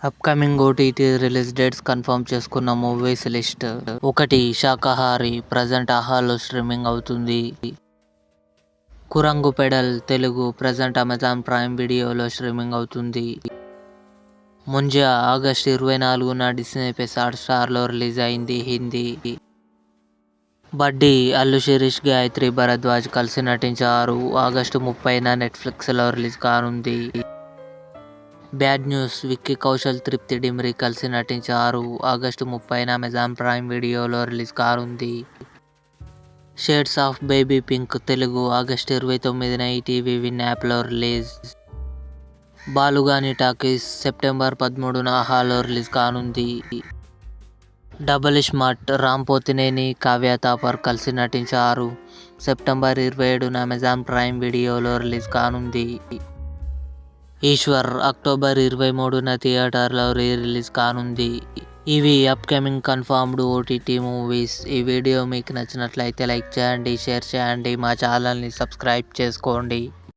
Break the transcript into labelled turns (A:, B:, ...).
A: Upcoming OTT release dates confirm చేసుకున్న movies list. 1. Shakahari present ఆహాలో streaming అవుతుంది. Kurangu Pedal Telugu present Amazon Prime వీడియోలో స్ట్రీమింగ్ అవుతుంది. ముంజా ఆగస్టు 24న డిస్నీ ప్లస్ హాట్‌స్టార్లో రిలీజ్ అయింది హిందీ. బడ్డీ అల్లు శిరీష్, గాయత్రి భరద్వాజ్ కలిసి నటించారు. ఆగస్టు 30న నెట్ఫ్లిక్స్లో రిలీజ్ కానుంది. బ్యాడ్ న్యూస్ విక్కీ కౌశల్, తృప్తి డిమ్రీ కలిసి నటించారు. ఆగస్టు 30న అమెజాన్ ప్రైమ్ వీడియోలో రిలీజ్ కానుంది. Shades of baby pink Telugu August 29న ఈటీవీ విన్ యాప్లో రిలీజ్. బాలుగాని టాకీస్ సెప్టెంబర్ 13న ఆహాలో రిలీజ్ కానుంది. డబుల్ స్మార్ట్ రామ్ పోతినేని, కావ్య థాపర్ కలిసి నటించారు. సెప్టెంబర్ 27న అమెజాన్ ప్రైమ్ వీడియోలో రిలీజ్ కానుంది. ఈశ్వర్ అక్టోబర్ 23న థియేటర్లో రిలీజ్ కానుంది. ఇవి అప్కమింగ్ కన్ఫర్మ్డ్ ఓటీటీ మూవీస్. ఈ వీడియో మీకు నచ్చినట్లయితే లైక్ చేయండి, షేర్ చేయండి, మా ఛానల్ని సబ్స్క్రైబ్ చేసుకోండి.